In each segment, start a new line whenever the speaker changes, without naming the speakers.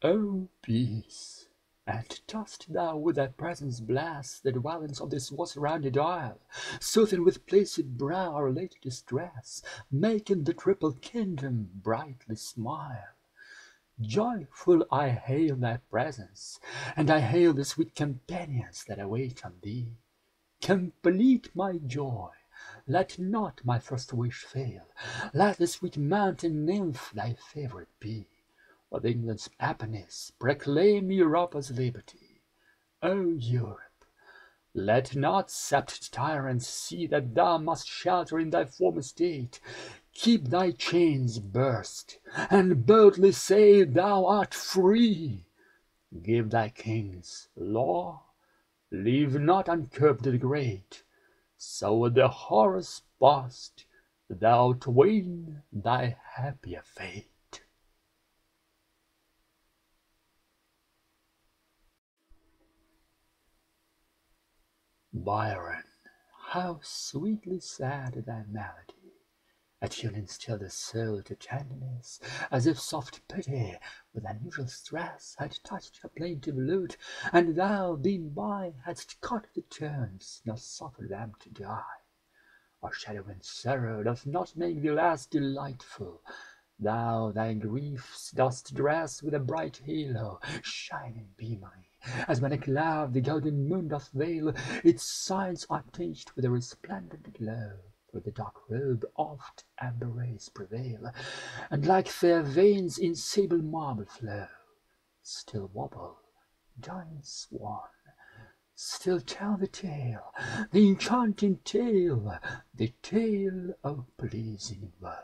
O peace! And dost thou with thy presence bless the dwellings of this was-rounded isle, soothing with placid brow our late distress, making the triple kingdom brightly smile? Joyful I hail thy presence, and I hail the sweet companions that await on thee. Complete my joy, let not my first wish fail, let the sweet mountain nymph thy favourite be. Of England's Apennines proclaim Europa's liberty. O Europe, let not sceptred tyrants see that thou must shelter in thy former state. Keep thy chains burst, and boldly say thou art free. Give thy kings law, leave not uncurbed the great, so with the horrors past thou twain thy happier fate. Byron, how sweetly sad thy melody, attuning still the soul to tenderness, as if soft pity with unusual stress had touched a plaintive lute, and thou, being by, hadst caught the tones, nor suffered them to die. Or shadowing sorrow doth not make thee less delightful. Thou thy griefs dost dress with a bright halo, shining beamingly, as when a cloud the golden moon doth veil. Its sides are tinged with a resplendent glow, for the dark robe oft amber rays prevail, and like fair veins in sable marble flow. Still wobble, giant swan, still tell the tale, the enchanting tale, the tale of pleasing woe.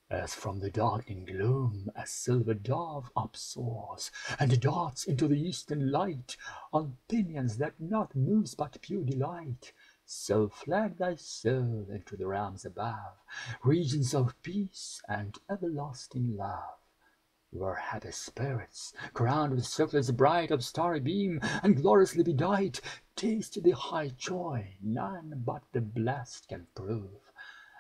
As from the darkening gloom a silver dove upsoars, and darts into the eastern light, on pinions that naught moves but pure delight, so fled thy soul into the realms above, regions of peace and everlasting love, where happy spirits, crowned with circlets bright of starry beam, and gloriously bedight, taste the high joy none but the blest can prove.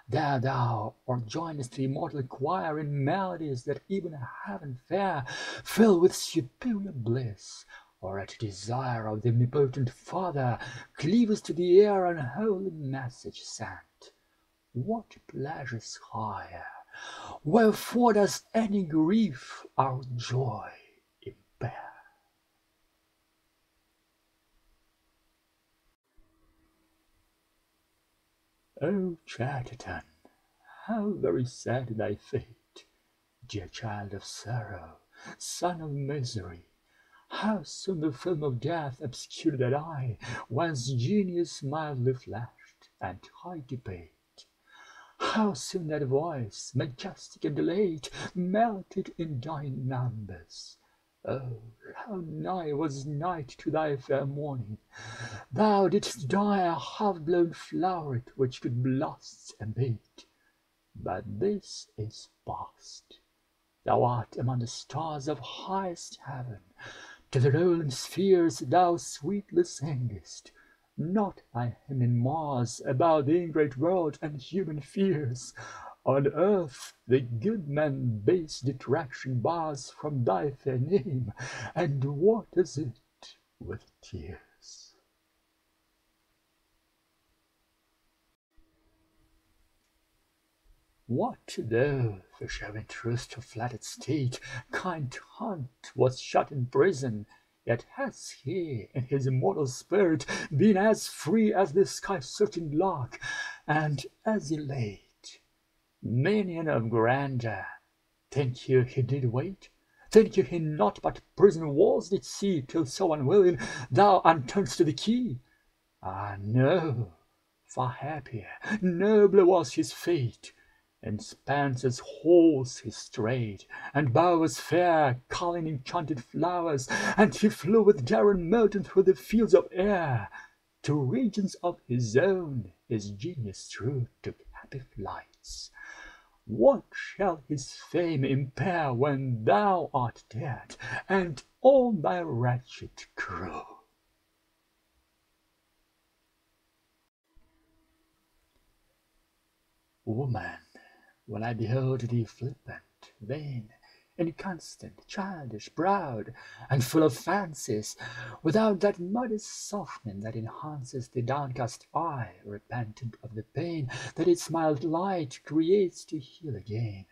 There thou or joinest the immortal choir in melodies that even heaven fair fill with superior bliss, or at desire of the omnipotent Father cleavest to the air unholy message sent. What pleasures higher? Wherefore does any grief our joy impair? O Chatterton, how very sad thy fate, dear child of sorrow, son of misery! How soon the film of death obscured that eye, whence genius mildly flashed, and high debate! How soon that voice, majestic and elate, melted in dying numbers! Oh, how nigh was night to thy fair morning! Thou didst die a half-blown floweret which could blast abate. But this is past. Thou art among the stars of highest heaven. To the rolling spheres thou sweetly singest, not thy hymn in Mars about the ingrate world and human fears. On earth the good man base detraction bars from thy fair name, and waters it with tears. What though, for showing truth to flattered state, kind Hunt was shut in prison, yet has he, in his immortal spirit, been as free as the sky-searching lark, and as elate. Minion of grandeur, think you he did wait? Think you he not but prison walls did see, till so unwilling thou unturn'dst the key? Ah no, far happier, nobler was his fate. In Spenser's halls he strayed, and bowers fair, culling enchanted flowers, and he flew with daring motion through the fields of air. To regions of his own his genius true took happy flights. What shall his fame impair when thou art dead, and all thy wretched crew? Woman, when I behold thee flippant, vain, inconstant, childish, proud, and full of fancies, without that modest softening that enhances the downcast eye, repentant of the pain that its mild light creates to heal again.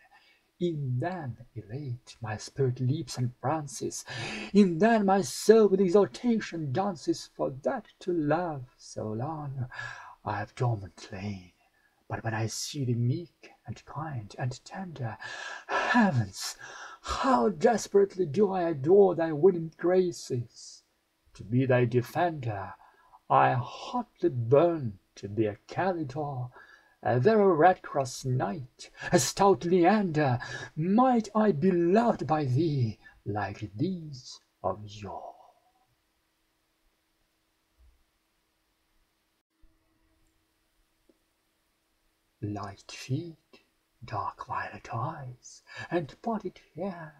E'en then, elate, my spirit leaps and prances, e'en then my soul with exultation dances, for that to love so long I have dormant lain. But when I see thee meek and kind and tender, heavens, how desperately do I adore thy winning graces! To be thy defender, I hotly burn to be a Calidore, a very Red Cross knight, a stout Leander, might I be loved by thee like these of yore. Light feet, dark violet eyes, and podded hair,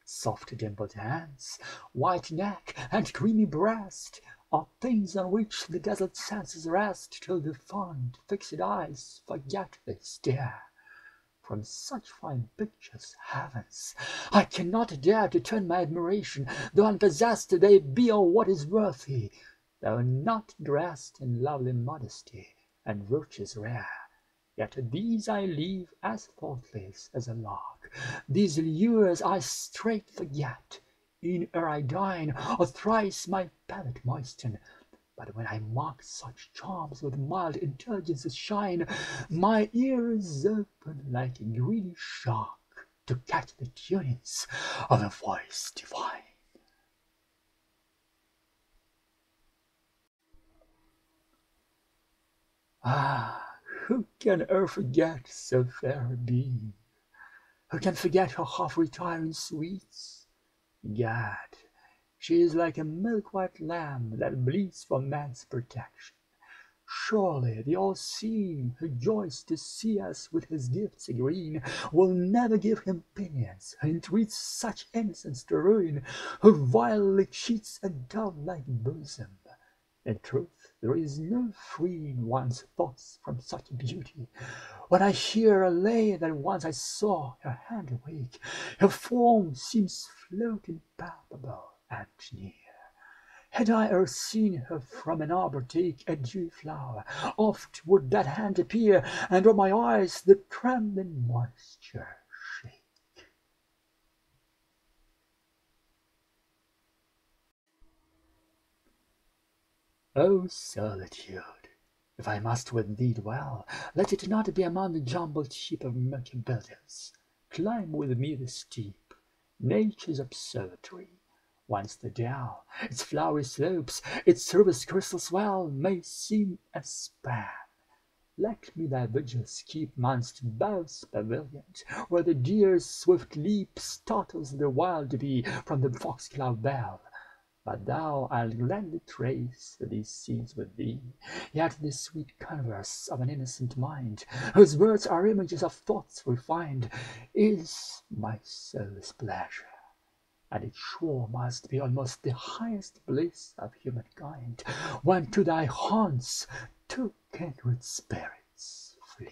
soft dimpled hands, white neck, and creamy breast, are things on which the dazzled senses rest, till the fond, fixed eyes forgetfully stare. From such fine pictures, heavens, I cannot dare to turn my admiration, though unpossessed they be of what is worthy, though not dressed in lovely modesty and virtues rare. Yet these I leave as thoughtless as a lark, these lures I straight forget, e'en ere I dine, or thrice my palate moisten. But when I mark such charms with mild intelligences shine, my ears open like a greedy shark to catch the tunings of a voice divine. Ah, who can e'er forget so fair a being? Who can forget her half-retiring sweets? Gad, she is like a milk-white lamb that bleats for man's protection. Surely the all-seeing, who joys to see us with his gifts agreeing, will never give him pinions, who entreats such innocence to ruin, who vilely cheats a dove-like bosom. In truth, there is no freeing one's thoughts from such beauty. When I hear a lay that once I saw, her hand awake, her form seems floating palpable and near. Had I e'er seen her from an arbor take a dewy flower, oft would that hand appear, and o'er my eyes the trembling moisture shake. O Solitude, if I must with thee dwell, let it not be among the jumbled heap of murky buildings. Climb with me the steep, Nature's observatory. Once the dell, its flowery slopes, its service crystal swell, may seem a span. Let me thy vigils keep 'mongst boughs pavilioned, where the deer's swift leap startles the wild bee from the foxglove bell. But thou I'll gladly trace these scenes with thee, yet the sweet converse of an innocent mind, whose words are images of thoughts refined, is my soul's pleasure, and it sure must be almost the highest bliss of humankind, when to thy haunts two kindred spirits flee.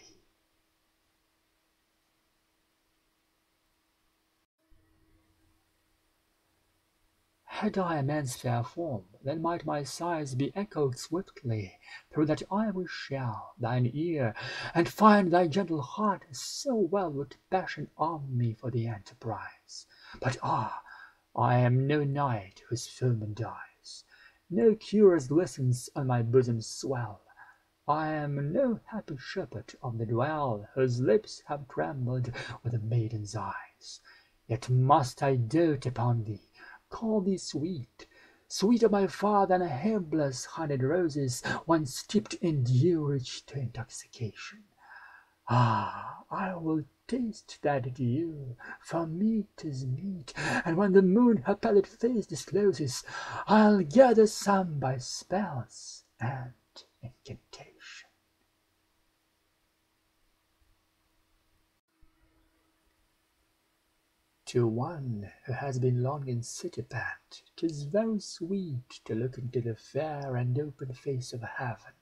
Had I a man's fair form, then might my sighs be echoed swiftly through that ivory shell, thine ear, and find thy gentle heart so well would passion arm me for the enterprise. But I am no knight whose foeman dies, no cuirass glistens on my bosom's swell. I am no happy shepherd of the dwell, whose lips have trembled with a maiden's eyes. Yet must I dote upon thee, call thee sweet, sweeter by far than Hebla's honeyed roses, when steeped in dew rich to intoxication. Ah, I will taste that dew, for me 'tis meet, and when the moon her pallid face discloses, I'll gather some by spells and incantation. To one who has been long in city pent, 'tis very sweet to look into the fair and open face of heaven,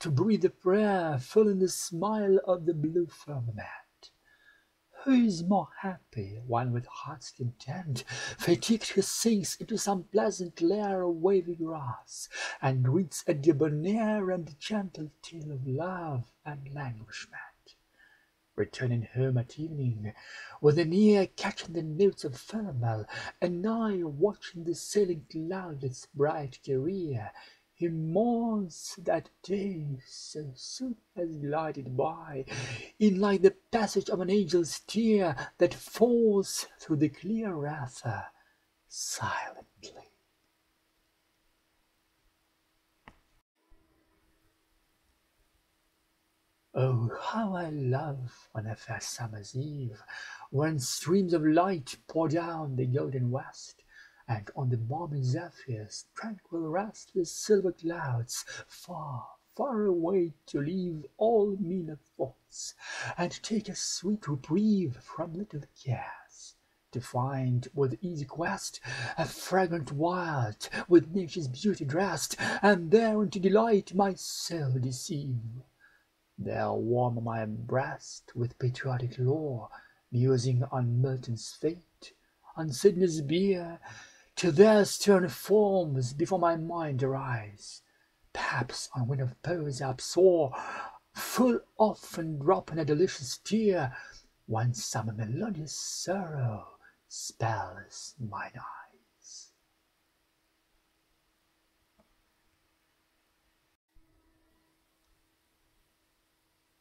to breathe a prayer full in the smile of the blue firmament. Who is more happy when with heart's content, fatigued he sinks into some pleasant lair of wavy grass, and reads a debonair and gentle tale of love and languishment? Returning home at evening, with an ear catching the notes of Philomel, an eye watching the sailing cloudlet's bright career, he mourns that day so soon has glided by, in like the passage of an angel's tear that falls through the clear ether silently. Oh, how I love on a fair summer's eve, when streams of light pour down the golden west, and on the balmy zephyrs tranquil rest the silver clouds, far, far away to leave all meaner thoughts, and take a sweet reprieve from little cares, to find with easy quest a fragrant wild, with nature's beauty dressed, and therein to delight my soul deceive. There warm my breast with patriotic lore, musing on Milton's fate, on Sidney's bier, till their stern forms before my mind arise. Perhaps on wind of Poe's upsoar, full often dropping a delicious tear, when some melodious sorrow spells mine eyes.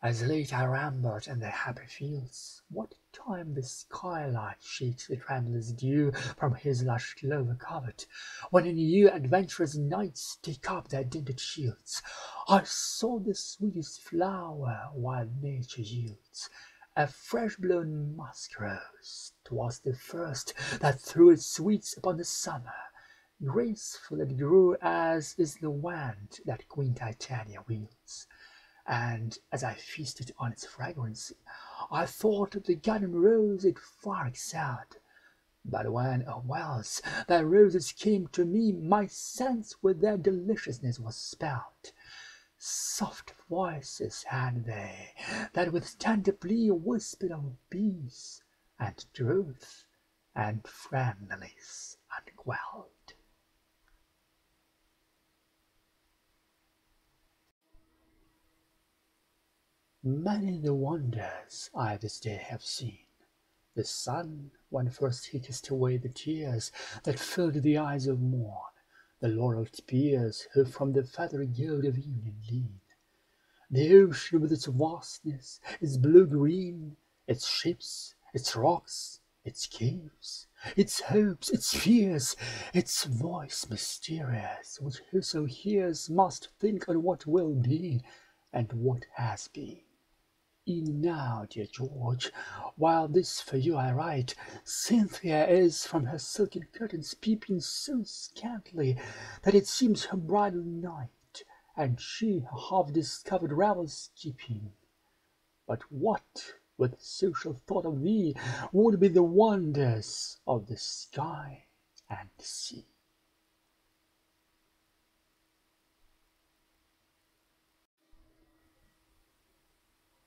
As late I rambled in the happy fields, what time the skylight shakes the tremulous dew from his lush clover covert, when new adventurous knights take up their dinted shields, I saw the sweetest flower wild nature yields, a fresh-blown musk rose. 'Twas the first that threw its sweets upon the summer. Graceful it grew as is the wand that Queen Titania wields. And as I feasted on its fragrance, I thought the garden rose it far excelled. But when, oh wells, thy roses came to me, my sense with their deliciousness was spelled. Soft voices had they, that with tender plea whispered of peace, and truth, and friendliness unquelled. Many the wonders I this day have seen. The sun, when first he kissed away the tears that filled the eyes of morn, the laurel spears who from the feathery gild of evening lean. The ocean with its vastness, its blue-green, its ships, its rocks, its caves, its hopes, its fears, its voice mysterious, which whoso hears must think on what will be and what has been. E'en now, dear George, while this for you I write, Cynthia is from her silken curtains peeping so scantly that it seems her bridal night, and she her half-discovered revels keeping. But what, with social thought of thee, would be the wonders of the sky and sea?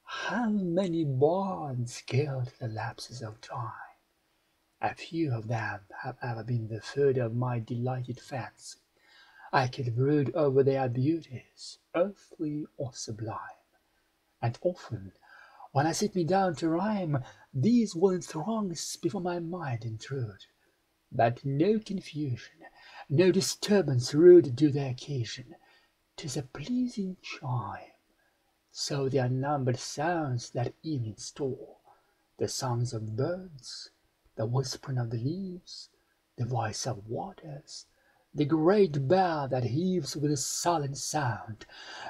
How many bards gild the lapses of time! A few of them have ever been the food of my delighted fancy. I could brood over their beauties, earthly or sublime, and often, when I sit me down to rhyme, these will in throngs before my mind intrude. But no confusion, no disturbance rude do they occasion. 'Tis a pleasing chime, so the unnumbered sounds that evening store, the songs of birds, the whispering of the leaves, the voice of waters, the great bell that heaves with a sullen sound,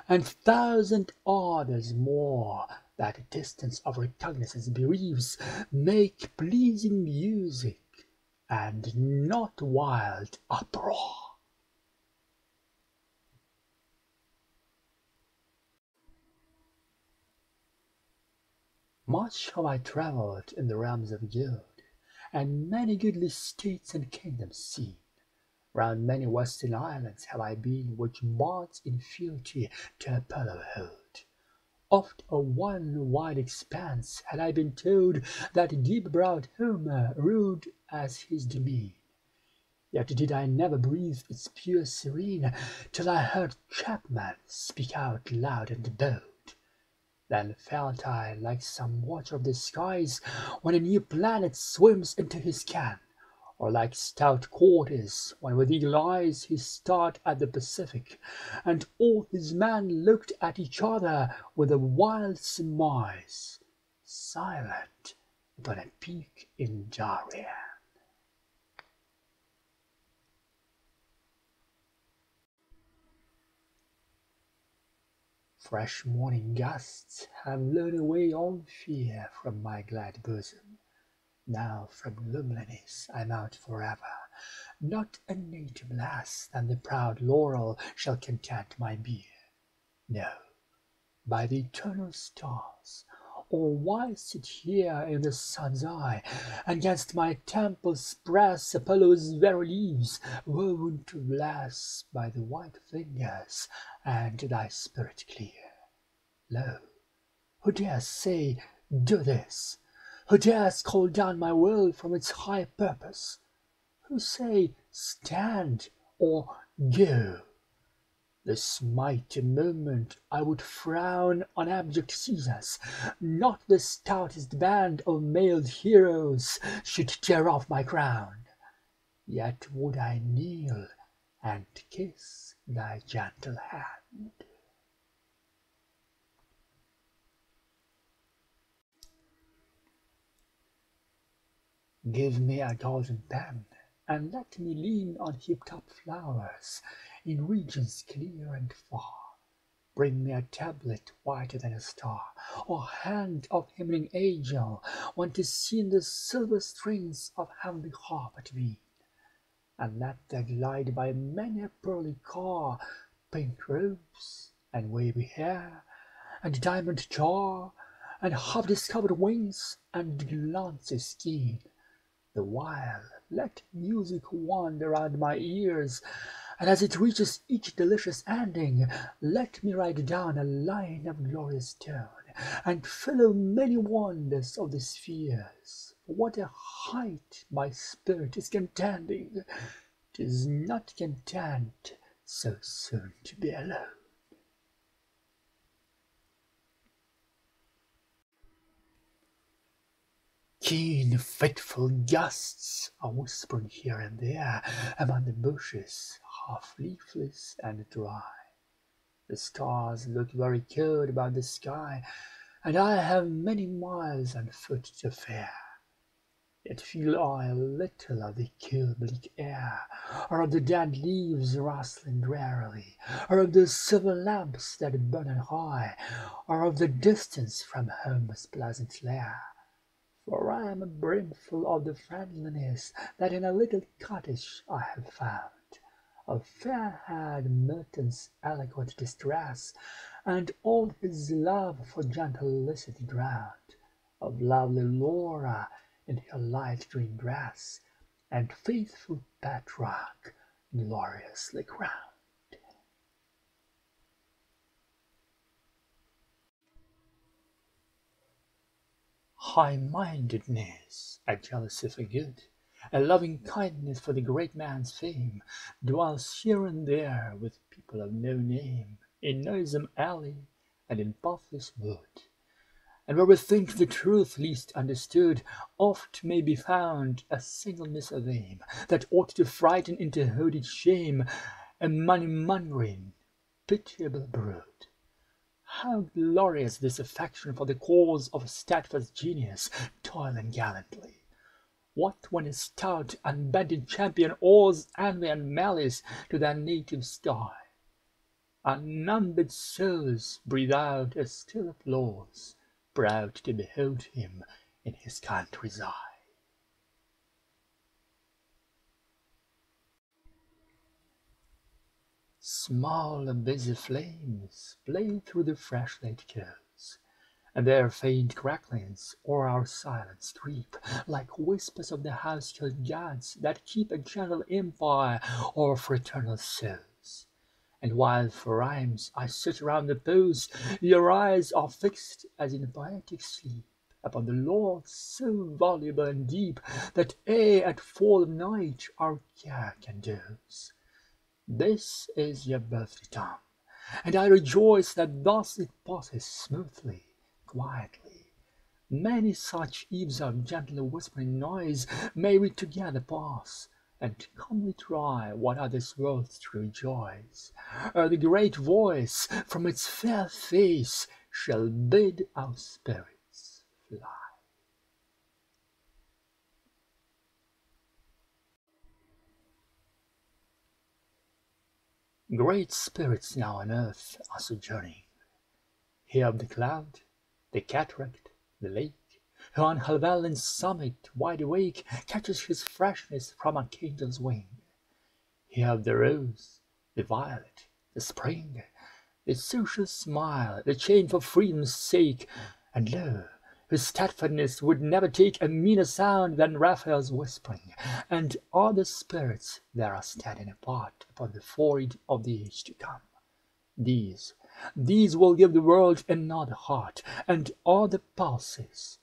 and thousand others more that distance of recognizance bereaves, make pleasing music, and not wild uproar. Much have I travelled in the realms of Gild, and many goodly states and kingdoms seen. Round many western islands have I been, which bards in fealty to Apollo hold. Oft of one wide expanse had I been told that deep-browed Homer ruled as his demesne. Yet did I never breathe its pure serene, till I heard Chapman speak out loud and bold. Then felt I like some watcher of the skies when a new planet swims into his ken, or like stout Cortez when with eagle eyes he stared at the Pacific, and all his men looked at each other with a wild surmise, silent upon a peak in Darien. Fresh morning gusts have blown away all fear from my glad bosom. Now from loneliness I'm out forever. Not a native lass than the proud Laurel shall content my bier. No, by the eternal stars, or why sit here in the sun's eye, and 'gainst my temples press Apollo's very leaves, woven to bless by the white fingers, and thy spirit clear? Lo, who dares say, do this? Who dares call down my will from its high purpose? Who say, stand, or go? This mighty moment I would frown on abject Caesars, not the stoutest band of mailed heroes should tear off my crown. Yet would I kneel and kiss thy gentle hand. Give me a golden pen, and let me lean on heaped-up flowers in regions clear and far. Bring me a tablet whiter than a star, or hand of hymning angel, when 'tis seen the silver strings of heavenly harp atween. And let there glide by many a pearly car, pink robes, and wavy hair, and diamond jar, and half-discovered wings, and glances keen. The while let music wander round my ears, and as it reaches each delicious ending, let me write down a line of glorious tone, and follow many wonders of the spheres. For what a height my spirit is contending! 'Tis not content so soon to be alone. Keen, fitful gusts are whispering here and there among the bushes, half leafless and dry. The stars look very cold about the sky, and I have many miles on foot to fare. Yet feel I little of the cool bleak air, or of the dead leaves rustling drearily, or of the silver lamps that burn on high, or of the distance from home's pleasant lair. For I am brimful of the friendliness that in a little cottage I have found, of fair-haired Milton's eloquent distress, and all his love for gentle Lycid drowned, of lovely Laura in her light green dress, and faithful Petrarch gloriously crowned. High-mindedness, a jealousy for good, a loving kindness for the great man's fame, dwells here and there with people of no name, in noisome alley and in pathless wood. And where we think the truth least understood, oft may be found a singleness of aim that ought to frighten into hooded shame a money-mongering, pitiable brood. How glorious this affection for the cause of steadfast genius, toiling gallantly! What when a stout, unbending champion awes envy and malice to their native sky? Unnumbered souls breathe out a still applause, proud to behold him in his country's eye. Small busy flames play through the fresh laid coals, and their faint cracklings o'er our silence creep, like whispers of the house-killed gods that keep a gentle empire o'er fraternal souls. And while for rhymes I sit around the pose, your eyes are fixed as in poetic sleep upon the Lord so voluble and deep that at fall of night our care can doze. This is your birthday time, and I rejoice that thus it passes smoothly, quietly. Many such eves of gentle whispering noise may we together pass, and calmly try what are this world's true joys, ere the great voice from its fair face shall bid our spirits fly. Great spirits now on earth are sojourning, here of the cloud, the cataract, the lake, who on Helvellyn's summit wide awake catches his freshness from archangel's wing. Here of the rose, the violet, the spring, the social smile, the chain for freedom's sake, and lo, whose steadfastness would never take a meaner sound than Raphael's whispering, and other spirits there are standing apart upon the forehead of the age to come. These will give the world another heart, and other pulses.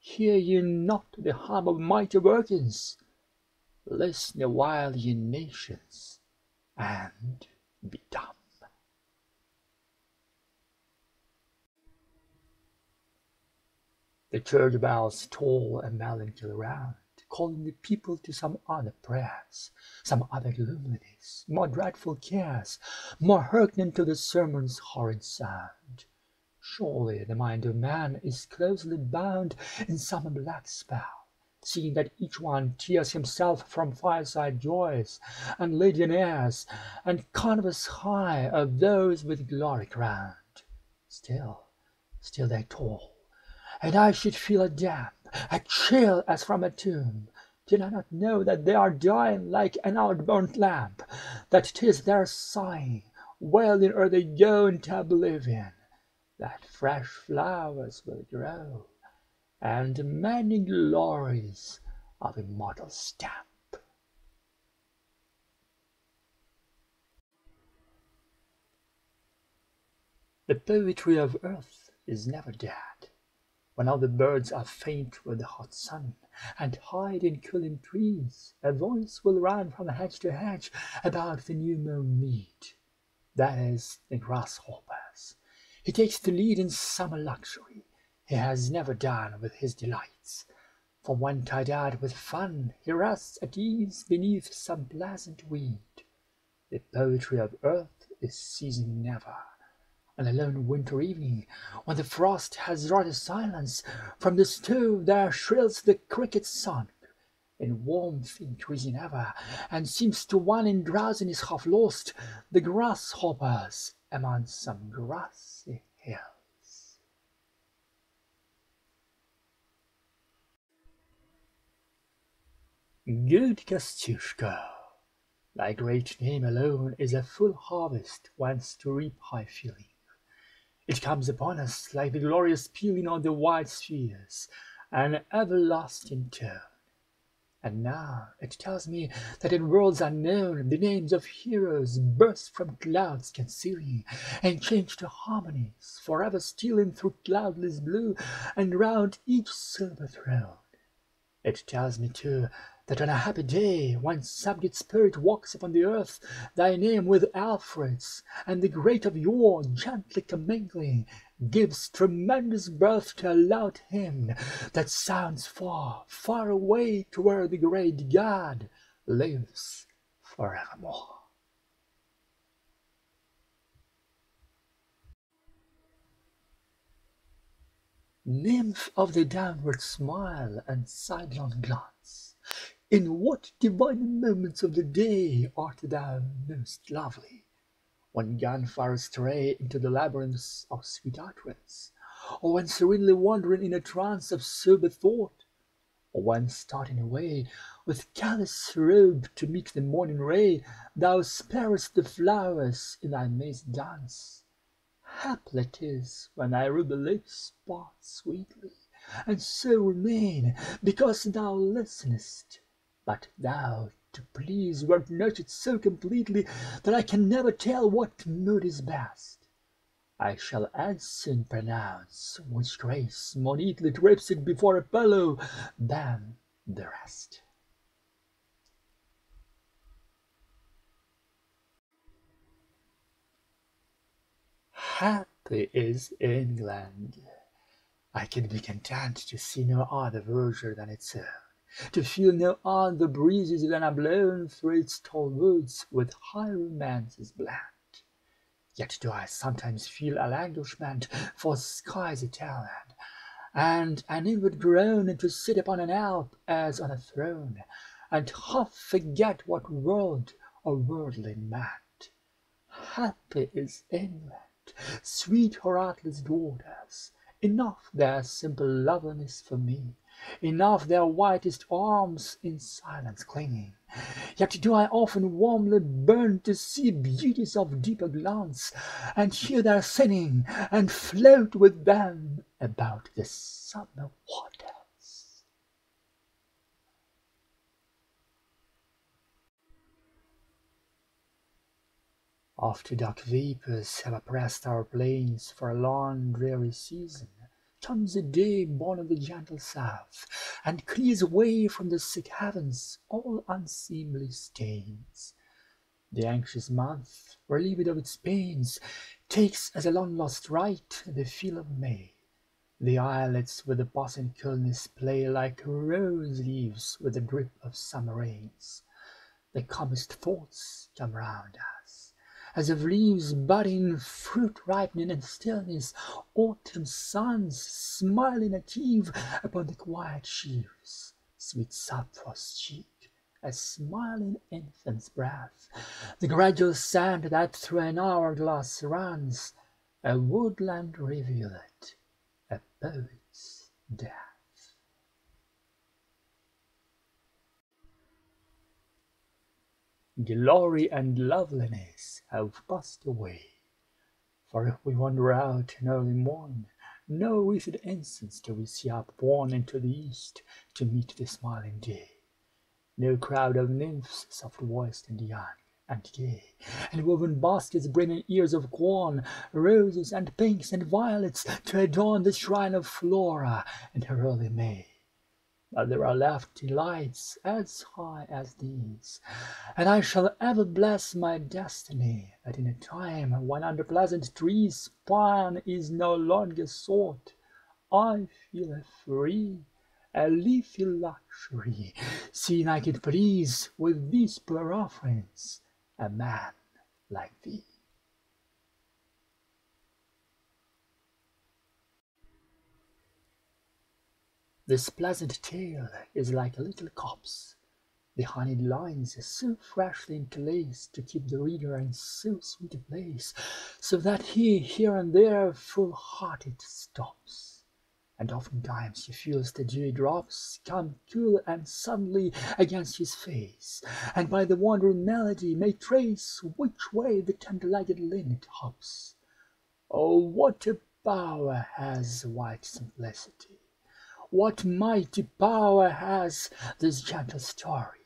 Hear ye not the hum of mighty workings? Listen awhile, ye nations, and be dumb. The church bells toll a melancholy round, calling the people to some other prayers, some other loneliness, more dreadful cares, more hearkening to the sermon's horrid sound. Surely the mind of man is closely bound in some black spell, seeing that each one tears himself from fireside joys and Lydian airs, and canvas high of those with glory crowned. Still they toll, and I should feel a damp, a chill as from a tomb, did I not know that they are dying like an outburnt lamp, that 'tis their sighing, wailing ere they go into oblivion, that fresh flowers will grow, and many glories of immortal stamp. The poetry of earth is never dead. When all the birds are faint with the hot sun, and hide in cooling trees, a voice will run from hedge to hedge about the new-mown mead. That is the grasshopper's. He takes the lead in summer luxury. He has never done with his delights. For when tired out with fun, he rests at ease beneath some pleasant weed. The poetry of earth is ceasing never. On a lone winter evening, when the frost has wrought a silence, from the stove there shrills the cricket's song, in warmth increasing ever, and seems to one in drowsiness half lost, the grasshoppers among some grassy hills. Good Kosciusko, thy great name alone is a full harvest whence to reap high feeling. It comes upon us like the glorious pealing of the wide spheres, an everlasting tone. And now it tells me that in worlds unknown the names of heroes burst from clouds concealing, and change to harmonies, forever stealing through cloudless blue, and round each silver throne. It tells me, too, that on a happy day, when subject spirit walks upon the earth, thy name with Alfred's, and the great of yore gently commingling, gives tremendous birth to a loud hymn that sounds far, far away to where the great God lives forevermore. Nymph of the downward smile and sidelong glance, in what divine moments of the day art thou most lovely? When gunfire stray into the labyrinths of sweet utterance, or when serenely wandering in a trance of sober thought, or when starting away with callous robe to meet the morning ray, thou sparest the flowers in thy mazy dance. Haply 'tis when thy ruby lips part sweetly, and so remain, because thou listenest. But thou, to please, wert nurtured so completely that I can never tell what mood is best. I shall as soon pronounce which grace more neatly drapes it before a pillow than the rest. Happy is England! I can be content to see no other verdure than its own, to feel no other breezes than are blown through its tall woods with high romances blent. Yet do I sometimes feel a languishment for skies Italian, and an inward groan to sit upon an Alp as on a throne, and half forget what world or worldly meant. Happy is England, sweet her artless daughters, enough their simple loveliness for me, enough their whitest arms in silence clinging. Yet do I often warmly burn to see beauties of deeper glance, and hear their singing, and float with them about the summer waters. After dark vapours have oppressed our plains for a long dreary season, comes a day born of the gentle south, and clears away from the sick heavens all unseemly stains. The anxious month, relieved of its pains, takes as a long-lost right the feel of May. The islets with the passing coolness play like rose leaves with the drip of summer rains. The calmest thoughts come round us, as of leaves budding, fruit ripening in stillness, autumn suns smiling at eve upon the quiet sheaves, sweet sapphire's cheek, a smiling infant's breath, the gradual sand that through an hourglass runs, a woodland rivulet, a poet's death. Glory and loveliness have passed away, for if we wander out in early morn, no wreathed incense do we see upborne into the east to meet the smiling day. No crowd of nymphs soft-voiced and young and gay, and woven baskets bringing ears of corn, roses and pinks and violets to adorn the shrine of Flora in her early May. But there are left delights as high as these, and I shall ever bless my destiny that in a time when under pleasant trees pine is no longer sought, I feel a free, a leafy luxury, seeing I could please with these poor offerings a man like thee. This pleasant tale is like a little copse, the honeyed lines so freshly interlaced to keep the reader in so sweet a place, so that he here and there full-hearted stops. And oftentimes he feels the dewy drops come cool and suddenly against his face, and by the wandering melody may trace which way the tender-legged linnet hops. Oh, what a power has white simplicity! What mighty power has this gentle story!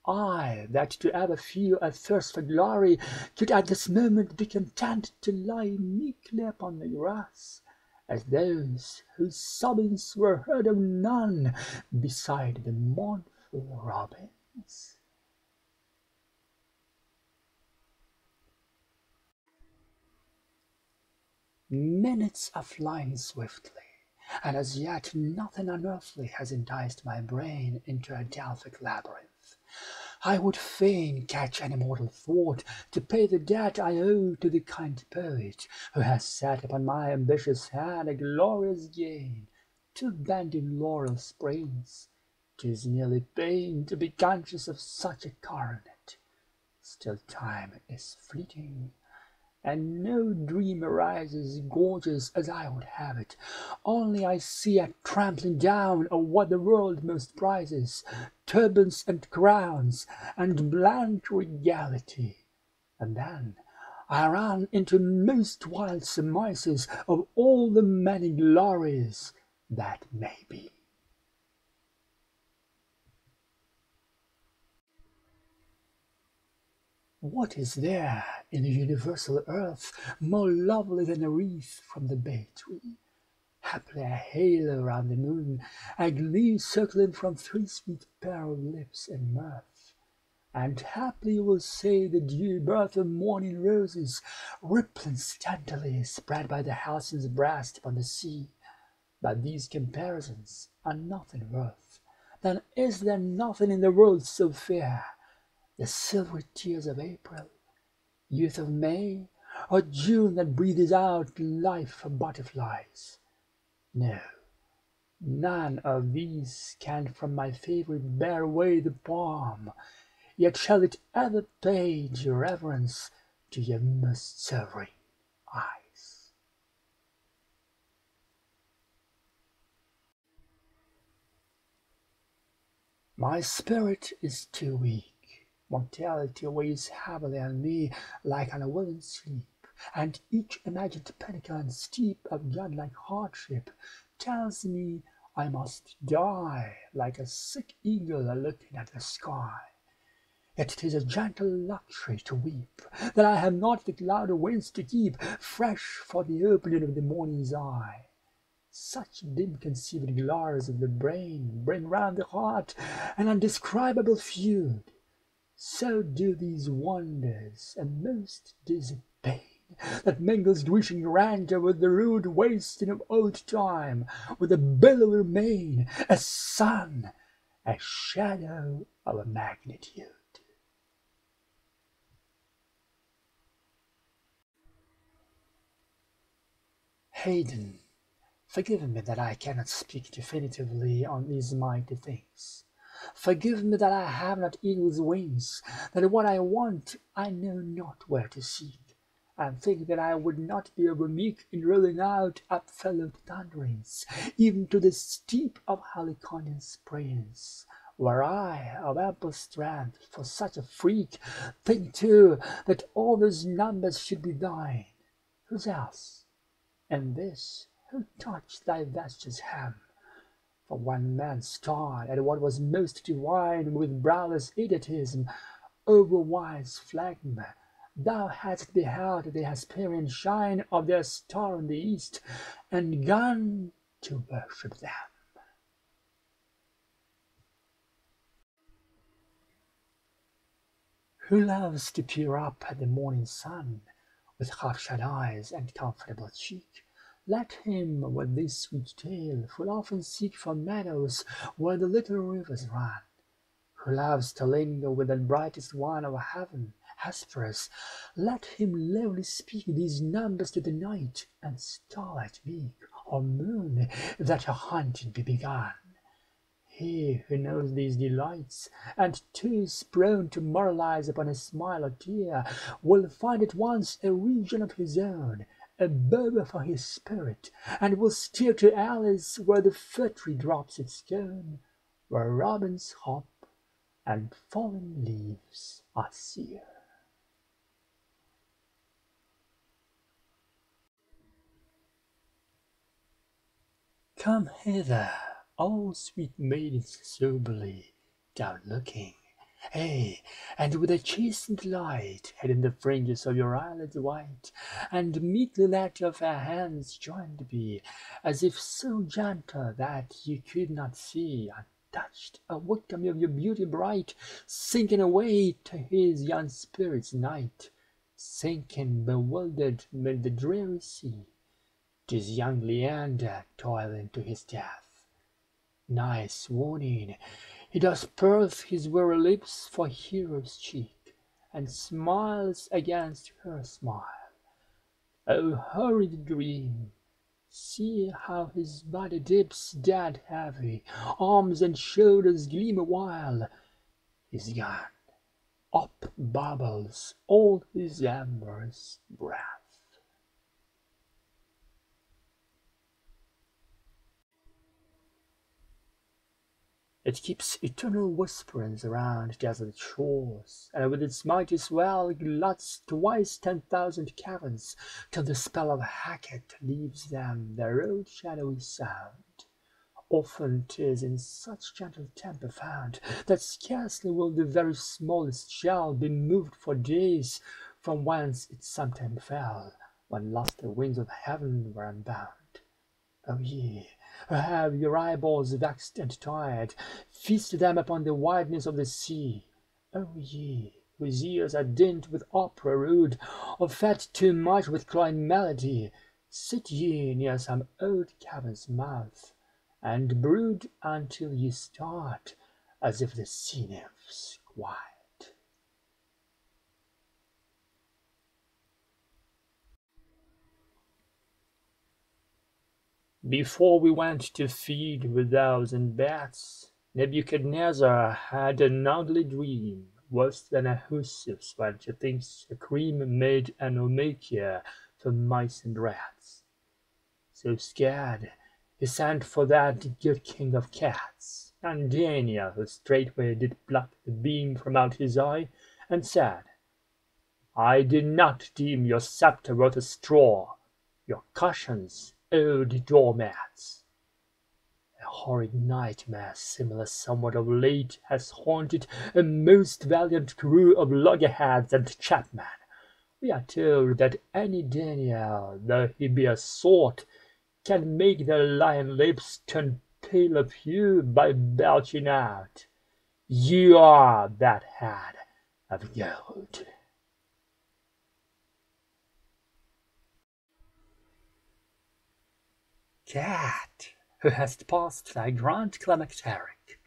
I, that to ever feel a thirst for glory, could at this moment be content to lie meekly upon the grass, as those whose sobbings were heard of none beside the mournful robins. Minutes are flying swiftly, and as yet nothing unearthly has enticed my brain into a Delphic labyrinth. I would fain catch an immortal thought to pay the debt I owe to the kind poet who has set upon my ambitious hand a glorious gain. Too bending laurel springs, 'tis nearly pain to be conscious of such a coronet. Still time is fleeting, and no dream arises gorgeous as I would have it. Only I see a trampling down of what the world most prizes, turbans and crowns, and bland regality. And then I ran into most wild surmises of all the many glories that may be. What is there in the universal earth more lovely than a wreath from the bay tree? Haply a halo round the moon, a gleam circling from three sweet pair of lips and mirth. And haply you will say the dewy birth of morning roses, rippling scantily, spread by the halcyon's breast upon the sea. But these comparisons are nothing worth. Then is there nothing in the world so fair? The silvery tears of April, youth of May, or June that breathes out life for butterflies? No, none of these can from my favourite bear away the palm, yet shall it ever pay due reverence to your most serene eyes. My spirit is too weak. Mortality weighs heavily on me like an unwilling sleep, and each imagined pinnacle and steep of godlike hardship tells me I must die like a sick eagle looking at the sky. Yet 'tis a gentle luxury to weep, that I have not the cloudy winds to keep fresh for the opening of the morning's eye. Such dim-conceived glories of the brain bring round the heart an undescribable feud. So do these wonders a most dizzy pain, that mingles wishing grandeur with the rude wasting of old time, with a billowy main, a sun, a shadow of a magnitude. Haydon, forgive me that I cannot speak definitively on these mighty things. Forgive me that I have not eagle's wings, that what I want I know not where to seek, and think that I would not be over meek in rolling out up-fellowed thunderings, even to the steep of Haliconian springs, were I of ample strength for such a freak. Think too that all those numbers should be thine. Whose else? And this, who touched thy vesture's hem? For one man starred at what was most divine with browless idiotism, over-wise phlegm. Thou hadst beheld the Hesperian shine of their star in the east, and gone to worship them. Who loves to peer up at the morning sun, with half-shut eyes and comfortable cheek, let him with this sweet tale full often seek for meadows where the little rivers run. Who loves to linger with the brightest one of heaven, Hesperus, let him loudly speak these numbers to the night, and starlight be, or moon, that her hunting be begun. He who knows these delights, and too is prone to moralize upon a smile or tear, will find at once a region of his own, a bower for his spirit, and will steer to alleys where the fir tree drops its cone, where robins hop and fallen leaves are sere. Come hither, all sweet maidens soberly down looking, ay, and with a chastened light hidden the fringes of your eyelids white, and meekly let your fair hands joined be, as if so gentle that you could not see, untouched, a victim of your beauty bright, sinking away to his young spirit's night, sinking bewildered mid the dreary sea. 'Tis young Leander toiling to his death. Nigh swooning, he does purse his weary lips for Hero's cheek, and smiles against her smile. O hurried dream! See how his body dips dead heavy, arms and shoulders gleam awhile. He's gone, up bubbles all his amorous breath. It keeps eternal whisperings around desolate shores, and with its mighty swell gluts twice 10,000 caverns, till the spell of Hackett leaves them their old shadowy sound. Often 'tis in such gentle temper found, that scarcely will the very smallest shell be moved for days from whence it sometime fell, when last the winds of heaven were unbound. O ye, who have your eyeballs vexed and tired, feast them upon the wideness of the sea. O ye, whose ears are dinned with opera rude, or fed too much with cloying melody, sit ye near some old cavern's mouth, and brood until ye start, as if the sea nymphs quiet. Before we went to feed with owls and bats, Nebuchadnezzar had an ugly dream, worse than Ahasuerus when she thinks a cream made an Omakia for mice and rats. So scared, he sent for that good king of cats, and Daniel, who straightway did pluck the beam from out his eye, and said, I did not deem your sceptre worth a straw, your cushions old doormats. A horrid nightmare similar somewhat of late has haunted a most valiant crew of loggerheads and Chapman. We are told that any Daniel, though he be a sort, can make their lion lips turn pale of hue by belching out. You are that head of gold. Cat, who hast passed thy grand climacteric,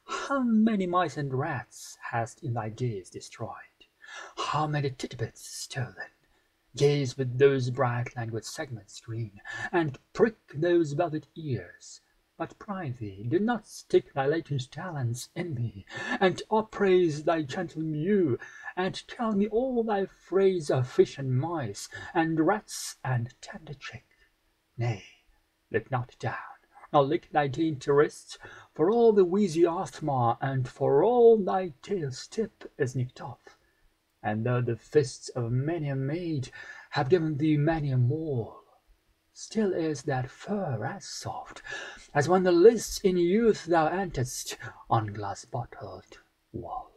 how many mice and rats hast in thy days destroyed? How many titbits stolen? Gaze with those bright languid segments green, and prick those velvet ears. But prithee, do not stick thy latent talents in me, and upraise thy gentle mew, and tell me all thy phrase of fish and mice, and rats and tender chick. Nay, look not down, nor lick thy dainty wrists, for all the wheezy asthma, and for all thy tail's tip is nicked off. And though the fists of many a maid have given thee many a mole, still is that fur as soft as when the lists in youth thou enter'dst on glass-bottled wall.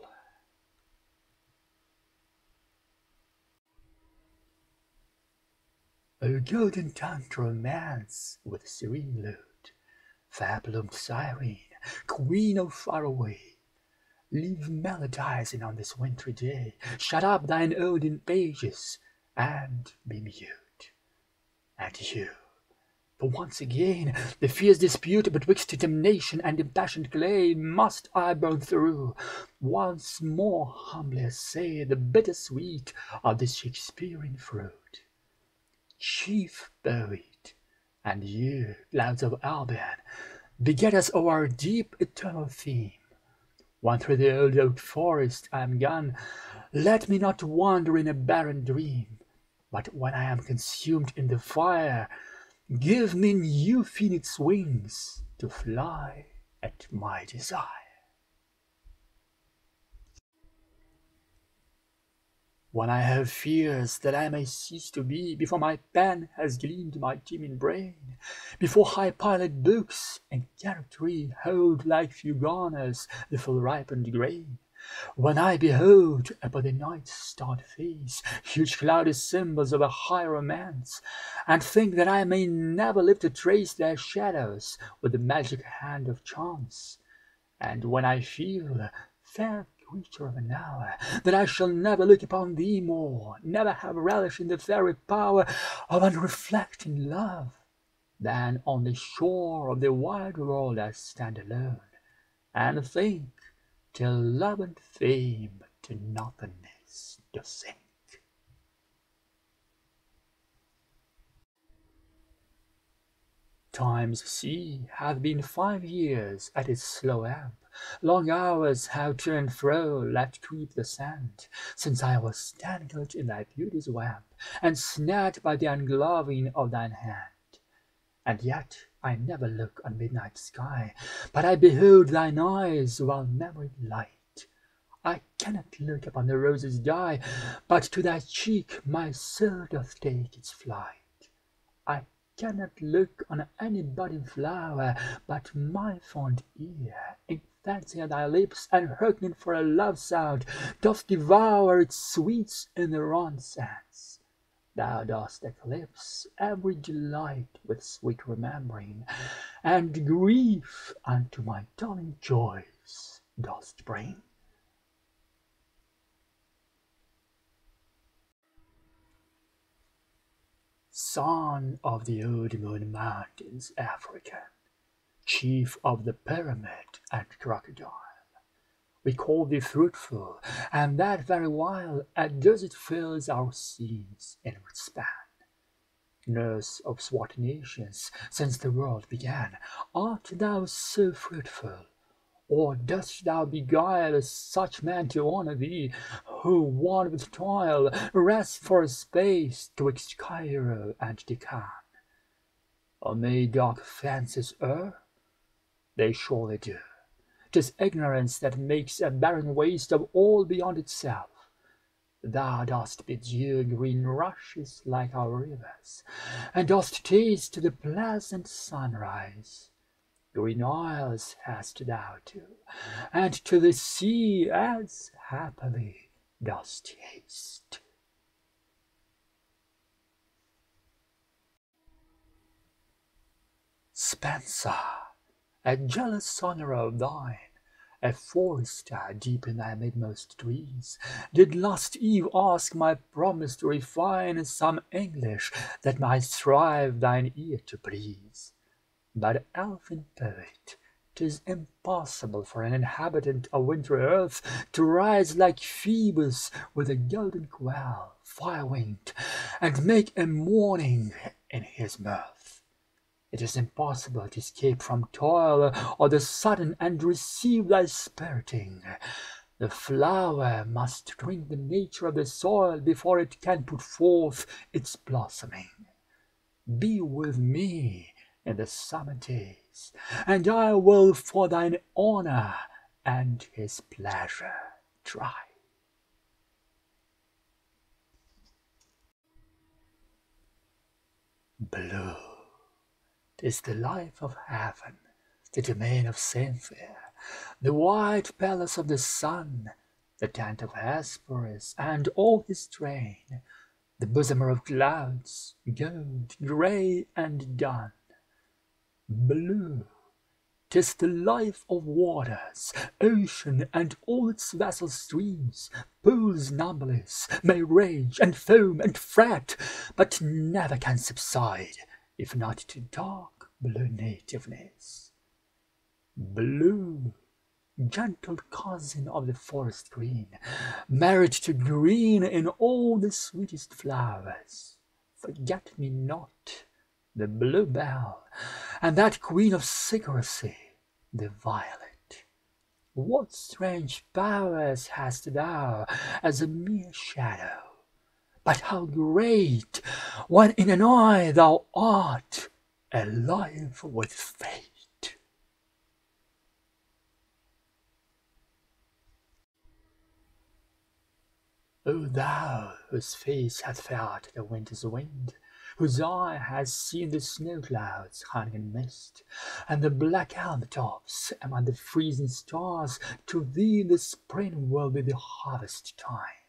O golden tongued romance with serene lute, fair-plumed Cyrene, queen of far away, leave melodizing on this wintry day, shut up thine olden pages, and be mute. And you, for once again the fierce dispute betwixt damnation and impassioned clay must I burn through, once more humbly essay the bitter sweet of this Shakespearean fruit. Chief poet, and you, clouds of Albion, beget us our deep eternal theme. When through the old oak forest I am gone, let me not wander in a barren dream, but when I am consumed in the fire, give me new phoenix wings to fly at my desire. When I have fears that I may cease to be, before my pen has gleamed my teeming brain, before high-piled books and charactery hold like few garners the full-ripened grain, when I behold upon the night's starred face huge cloudy symbols of a high romance, and think that I may never live to trace their shadows with the magic hand of chance, and when I feel, fair creature of an hour, that I shall never look upon thee more, never have relish in the fairy power of unreflecting love, then on the shore of the wide world I stand alone, and think, till love and fame to nothingness do sink. Time's sea hath been 5 years at its slow ebb, long hours have to and fro let creep the sand, since I was tangled in thy beauty's web, and snared by the ungloving of thine hand. And yet I never look on midnight sky, but I behold thine eyes while memory light. I cannot look upon the rose's dye, but to thy cheek my soul doth take its flight. I cannot look on any budding flower, but my fond ear, in fancy on thy lips, and hearkening for a love sound, doth devour its sweets in the nonsense. Thou dost eclipse every delight with sweet remembering, and grief unto my darling joys dost bring. Son of the old moon mountains, African, chief of the pyramid and crocodile, we call thee fruitful, and that very while a desert fills our scenes inward span. Nurse of swart nations, since the world began, art thou so fruitful? Or dost thou beguile such men to honour thee, who, worn with toil, rest for a space twixt Cairo and Deccan? Or may dark fancies err? They surely do. 'Tis ignorance that makes a barren waste of all beyond itself. Thou dost bedew green rushes like our rivers, and dost taste the pleasant sunrise. Green isles hast thou too, and to the sea as happily dost haste. Spenser, a jealous sonner of thine, a forester deep in thy midmost trees, did last eve ask my promise to refine some English that might strive thine ear to please. But, elfin poet, 'tis impossible for an inhabitant of wintry earth to rise like Phoebus with a golden quell, fire-winged, and make a morning in his mirth. It is impossible to escape from toil or the sudden and receive thy spiriting. The flower must drink the nature of the soil before it can put forth its blossoming. Be with me in the summer days, and I will for thine honour and his pleasure try. Blue, 'tis the life of heaven, the domain of Cynthia, the white palace of the sun, the tent of Hesperus and all his train, the bosomer of clouds, gold, grey and dun. Blue, 'tis the life of waters, ocean and all its vessel streams, pools numberless, may rage and foam and fret, but never can subside, if not to dark blue nativeness. Blue, gentle cousin of the forest green, married to green in all the sweetest flowers, forget-me-not, the bluebell, and that queen of secrecy, the violet. What strange powers hast thou as a mere shadow? But how great, when in an eye thou art alive with fate! O thou whose face hath felt the winter's wind, whose eye has seen the snow clouds hung in mist, and the black elm tops among the freezing stars, to thee the spring will be the harvest time.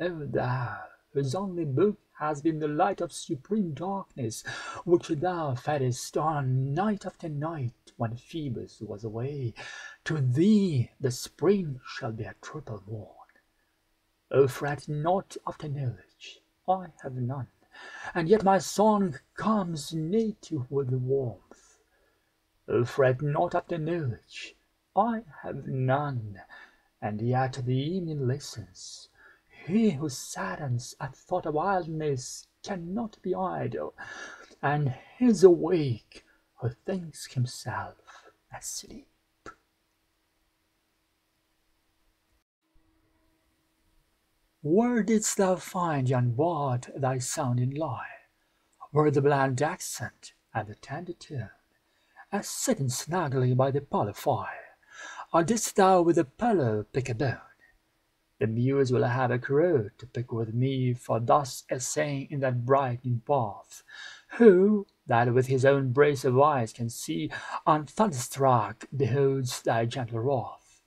O thou whose only book has been the light of supreme darkness, which thou feddest on night after night when Phoebus was away, to thee the spring shall be a triple morn. O fret not after knowledge, I have none, and yet my song comes native with warmth. O fret not after knowledge, I have none, and yet the evening listens. He who saddens at thought of idleness cannot be idle, and he is awake who thinks himself asleep. Where didst thou find, young bard, thy sounding lie? Where the bland accent, and the tender tune, as sitting snugly by the parlour fire, or didst thou with a pillow pick a bone? The muse will have a crow to pick with me, for thus essaying in that brightening path, who that with his own brace of eyes can see, unthunderstruck beholds thy gentle wrath?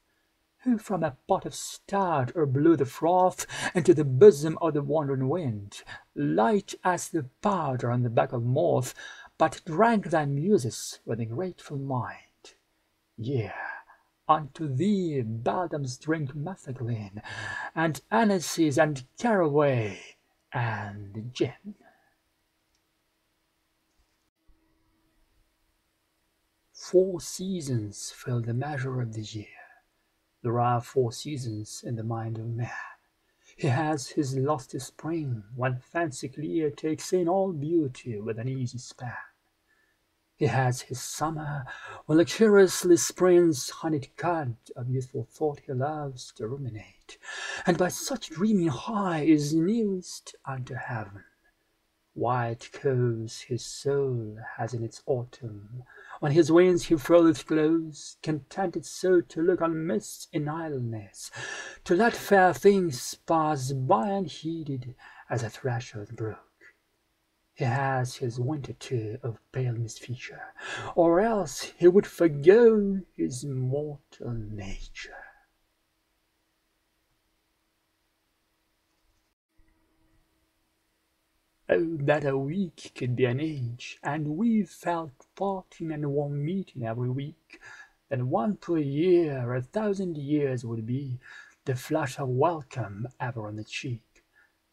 Who from a pot of stout or blew the froth into the bosom of the wandering wind, light as the powder on the back of moth, but drank thy muses with a grateful mind? Yea, unto thee beldams drink metheglin, and anises, and caraway, and gin. 4 seasons fill the measure of the year. There are 4 seasons in the mind of man. He has his lusty spring, when fancy clear takes in all beauty with an easy span. He has his summer, when luxuriously springs honeyed cud of youthful thought he loves to ruminate, and by such dreaming high is nearest unto heaven. White coves his soul has in its autumn, when his wings he furleth close, contented so to look on mists in idleness, to let fair things pass by unheeded as a threshold brook. He has his winter too of pale misfeature, or else he would forgo his mortal nature. Oh, that a week could be an age, and we felt parting and warm meeting every week, then one per year 1,000 years would be, the flush of welcome ever on the cheek.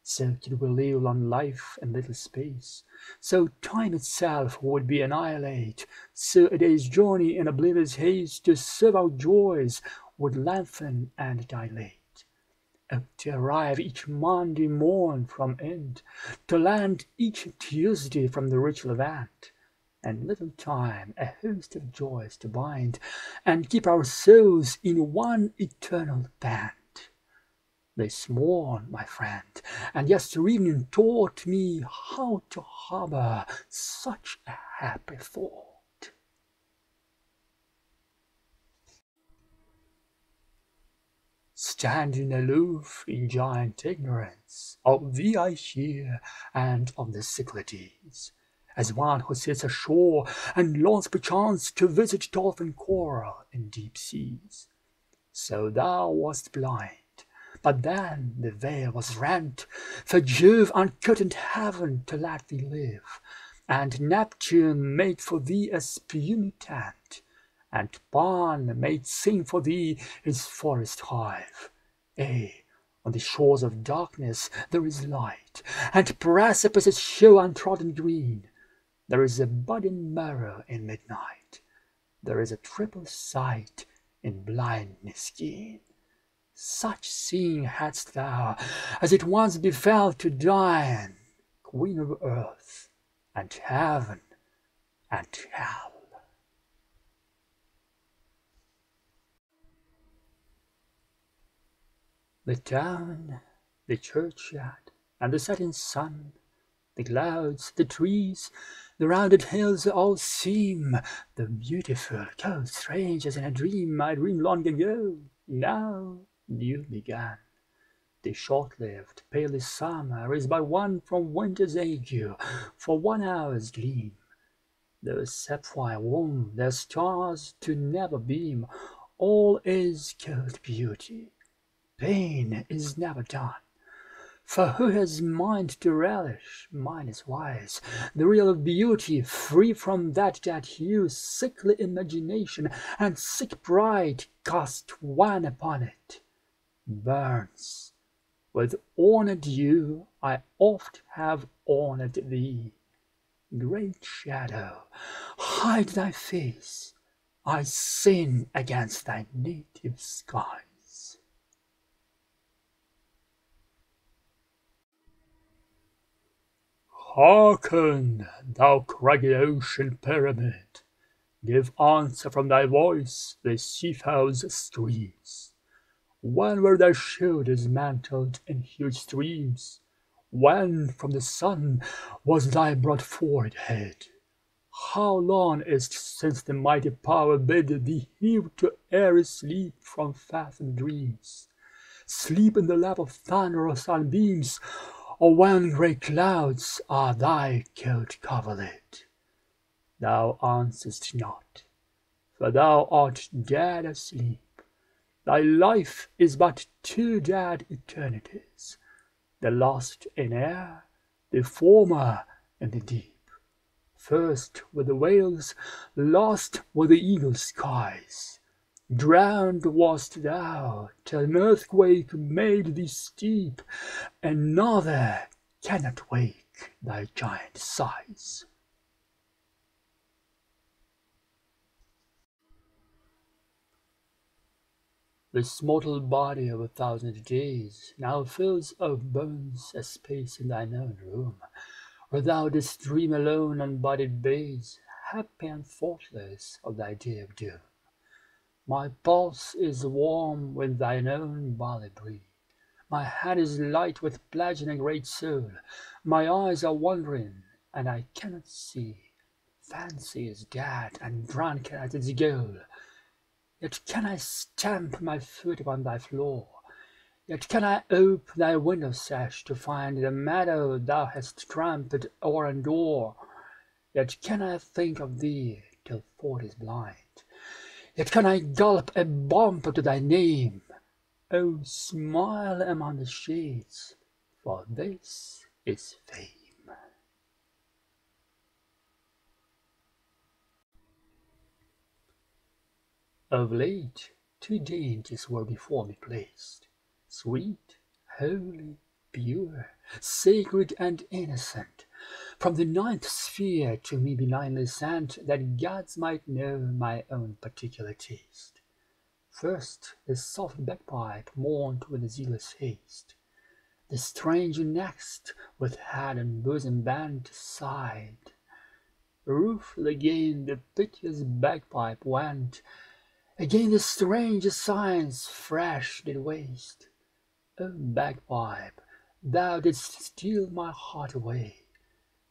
So could we live on life in little space, so time itself would be annihilate, so a day's journey in oblivious haste to serve our joys would lengthen and dilate. Oh, to arrive each Monday morn from end, to land each Tuesday from the rich Levant, and little time a host of joys to bind, and keep our souls in one eternal band. This morn, my friend, and yester evening taught me how to harbour such a happy thought. Standing aloof in giant ignorance, of thee I hear, and of the Cyclades, as one who sits ashore, and longs perchance to visit dolphin coral in deep seas. So thou wast blind, but then the veil was rent, for Jove uncurtained heaven to let thee live, and Neptune made for thee a spumy tent, and Pan made sing for thee his forest hive. Ay, on the shores of darkness there is light, and precipices show untrodden green. There is a budding mirror in midnight, there is a triple sight in blindness keen. Such seeing hadst thou, as it once befell to Dian, queen of earth, and heaven, and hell. The town, the churchyard, and the setting sun, the clouds, the trees, the rounded hills all seem the beautiful, strange as in a dream I dreamed long ago, now new begun. The short-lived, palest summer is but one from winter's ague, for 1 hour's gleam. Though sapphire warm, their stars to never beam, all is cold beauty. Pain is never done, for who has mind to relish, mine is wise, the real beauty, free from that dead hue, sickly imagination, and sick pride cast one upon it, burns. With honoured you I oft have honoured thee. Great shadow, hide thy face, I sin against thy native skies. Hearken, thou craggy ocean pyramid, give answer from thy voice, the sea-fowl's screams. When were thy shoulders mantled in huge streams? When from the sun was thy broad forehead hid? How long is't since the mighty power bid thee heave to airy sleep from fathomed dreams? Sleep in the lap of thunder or sunbeams, or when grey clouds are thy cold coverlid? Thou answerest not, for thou art dead asleep. Thy life is but two dead eternities, the lost in air, the former in the deep. First were the whales, lost were the eagle skies. Drowned wast thou till an earthquake made thee steep. Another cannot wake thy giant size. This mortal body of 1,000 days now fills of bones a space in thine own room, where thou didst dream alone unbodied bays, happy and thoughtless of thy day of doom. My pulse is warm with thine own barley breed, my hand is light with pledge in a great soul, my eyes are wandering, and I cannot see. Fancy is dead and drunk at its goal. Yet can I stamp my foot upon thy floor, yet can I ope thy window sash to find the meadow thou hast trampled o'er and o'er. Yet can I think of thee till thought is blind, yet can I gulp a bumper to thy name. Oh, smile among the shades, for this is fame. Of late 2 dainties were before me placed, sweet, holy, pure, sacred, and innocent, from the ninth sphere to me benignly sent, that gods might know my own particular taste. First the soft bagpipe mourned with zealous haste, the stranger next, with head and bosom bent, sighed. Rueful again the piteous bagpipe went, again the strange signs fresh did waste. O bagpipe, thou didst steal my heart away.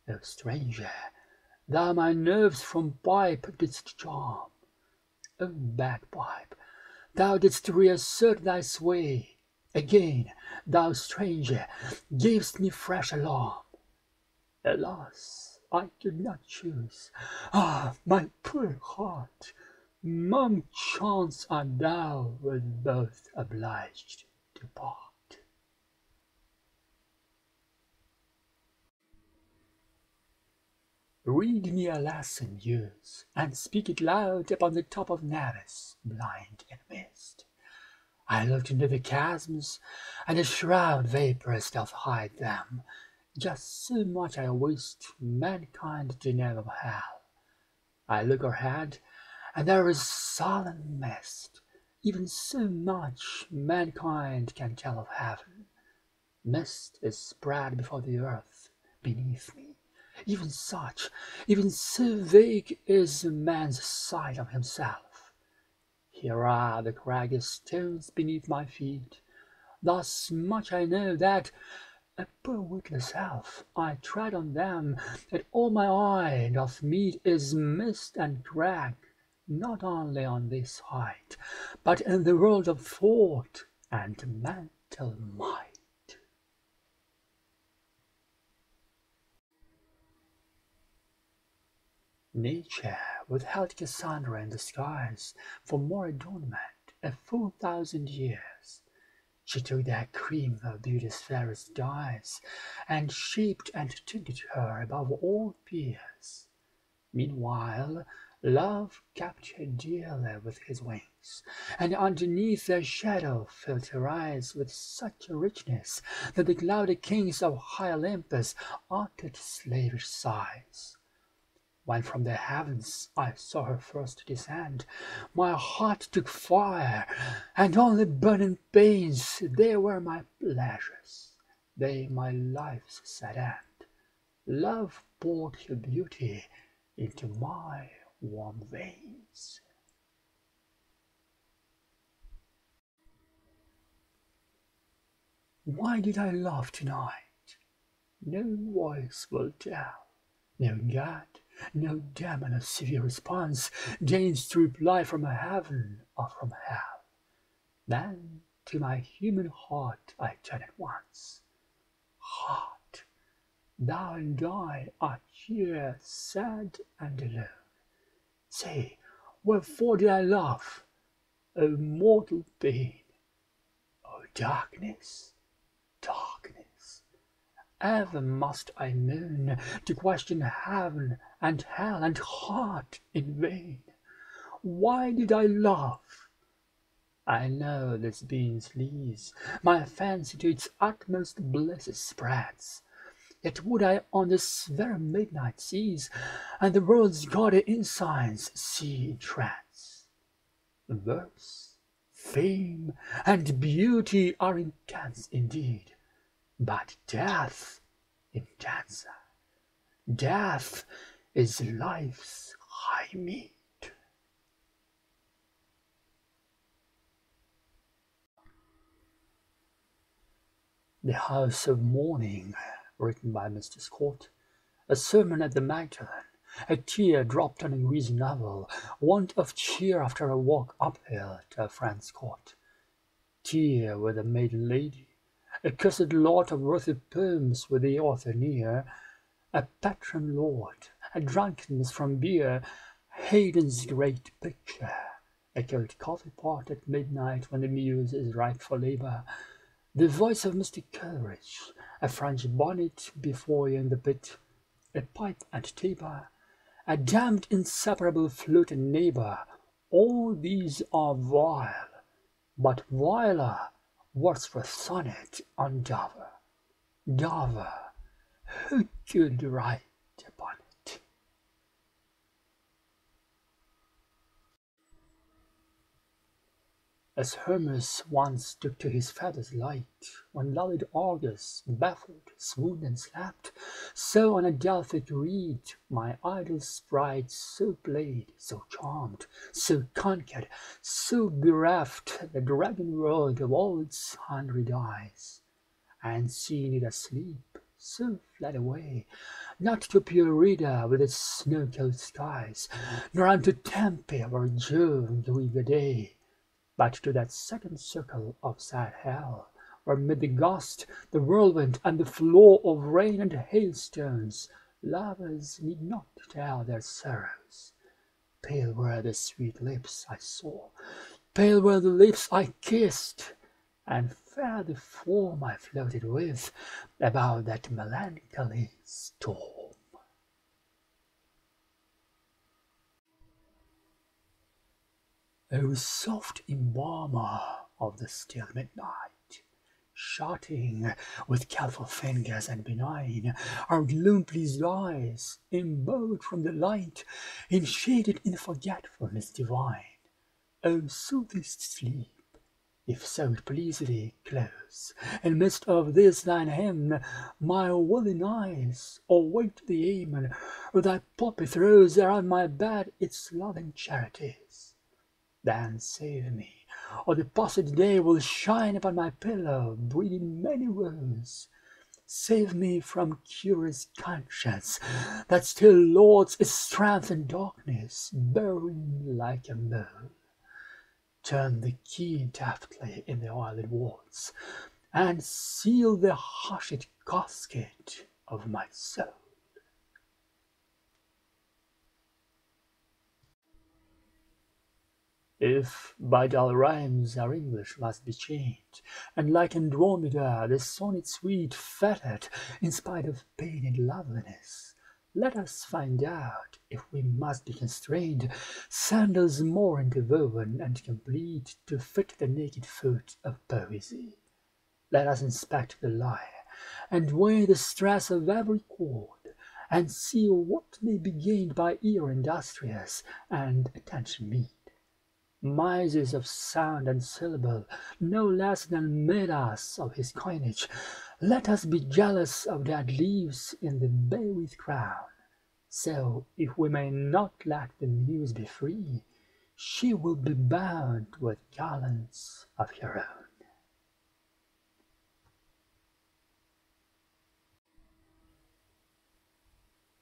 O stranger, thou my nerves from pipe didst charm. O bagpipe, thou didst reassert thy sway. Again, thou stranger, gav'st me fresh alarm. Alas, I could not choose. Ah, my poor heart! Mum chance art thou with both obliged to part. Read me a lesson, youths, and speak it loud upon the top of Nevis, blind in mist. I looked into the chasms, and a shroud vaporous doth hide them. Just so much I wist mankind to know of hell. I look ahead, and there is sullen mist. Even so much mankind can tell of heaven. Mist is spread before the earth, beneath me. Even such, even so vague is man's sight of himself. Here are the craggy stones beneath my feet. Thus much I know, that, a poor witless elf, I tread on them, that all my eye doth meet is mist and crag, not only on this height, but in the world of thought and mental might. Nature withheld Cassandra in the skies for more adornment a full 1,000 years. She took that cream of beauty's fairest dyes, and shaped and tinted her above all peers. Meanwhile, love kept her dearly with his wings, and underneath their shadow filled her eyes with such a richness that the cloudy kings of high Olympus uttered slavish sighs. When from the heavens I saw her first descend, my heart took fire, and only burning pains, they were my pleasures, they my life's sad end. Love poured her beauty into my warm veins. Why did I love tonight? No voice will tell, no God, No demon of severe response deigns to reply from heaven or from hell. Then to my human heart I turn at once. Heart, thou and I are here sad and alone. Say, wherefore did I love? O mortal pain! O darkness, darkness! Ever must I moan to question heaven and hell and heart in vain. Why did I love? I know this being's lees, my fancy to its utmost bliss spreads. Yet would I on this very midnight seize, and the world's gaudy insigns see in shreds. Verse, fame, and beauty are intense indeed, but death intenser. Death is life's high meed. The House of Mourning, written by Mr. Scott. A sermon at the Magdalen. A tear dropped on a greasy novel. Want of cheer after a walk uphill to a friend's court. Tear with a maiden lady. A cursed lot of worthy poems with the author near. A patron lord. A drunkenness from beer. Haydon's great picture. A cold coffee pot at midnight when the muse is ripe for labor. The voice of Mr. Coleridge, a French bonnet before you in the pit, a pipe and taper, a damned inseparable flute and neighbour, all these are vile, but viler Wordsworth's sonnet on Dover. Dover, who could write upon it? As Hermes once took to his feathers light, when lulled Argus, baffled, swooned and slept, so on a Delphic reed my idle sprite so played, so charmed, so conquered, so bereft the dragon world of all its hundred eyes, and seeing it asleep, so fled away, not to pure Rheda with its snow-cold skies, nor unto Tempe where Jove gave the day, but to that second circle of sad hell, where mid the gust, the whirlwind, and the flow of rain and hailstones, lovers need not tell their sorrows. Pale were the sweet lips I saw, pale were the lips I kissed, and fair the form I floated with above that melancholy storm. O soft embalmer of the still midnight, shutting with careful fingers and benign our gloom-pleased eyes, embowed from the light, enshaded in forgetfulness divine. O soothest sleep, if so it please thee, close, in midst of this thine hymn, my willing eyes, or wake the amen, or thy poppy throws around my bed its loving charities. Then save me, or the posset day will shine upon my pillow, breathing many woes. Save me from curious conscience, that still lords its strength in darkness, burrowing like a mole. Turn the key deftly in the oiled walls, and seal the hushed casket of my soul. If by dull rhymes our English must be chained, and like Andromeda the sonnet sweet fettered in spite of pain and loveliness, let us find out, if we must be constrained, sandals more interwoven and complete to fit the naked foot of poesy. Let us inspect the lyre, and weigh the stress of every chord, and see what may be gained by ear industrious and attention meet. Misers of sound and syllable, no less than Midas of his coinage, let us be jealous of dead leaves in the bay-wreath crown. So, if we may not let the muse be free, she will be bound with garlands of her own.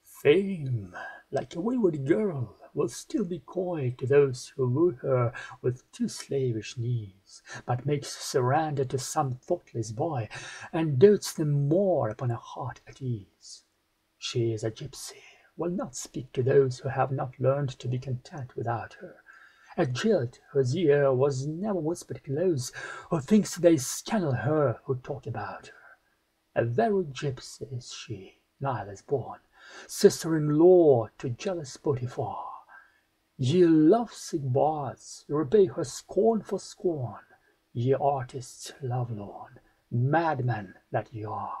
Fame, like a wayward girl, will still be coy to those who woo her with too slavish knees, but makes surrender to some thoughtless boy, and dotes the more upon a heart at ease. She is a gypsy, will not speak to those who have not learned to be content without her. A Gild whose ear was never whispered close, who thinks they scandal her who talk about her. A very gypsy is she, Lila's born, sister-in-law to jealous Potiphar. Ye love-sick bards, repay her scorn for scorn, ye artists love-lorn, madmen that ye are.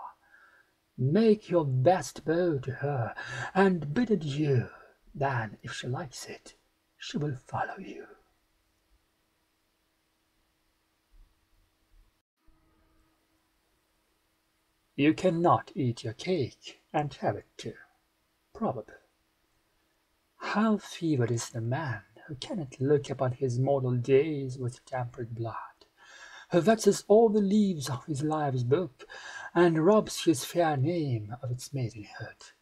Make your best bow to her, and bid adieu, then, if she likes it, she will follow you. You cannot eat your cake and have it too, probably. How fevered is the man who cannot look upon his mortal days with tempered blood, who vexes all the leaves of his life's book, and robs his fair name of its maidenhood.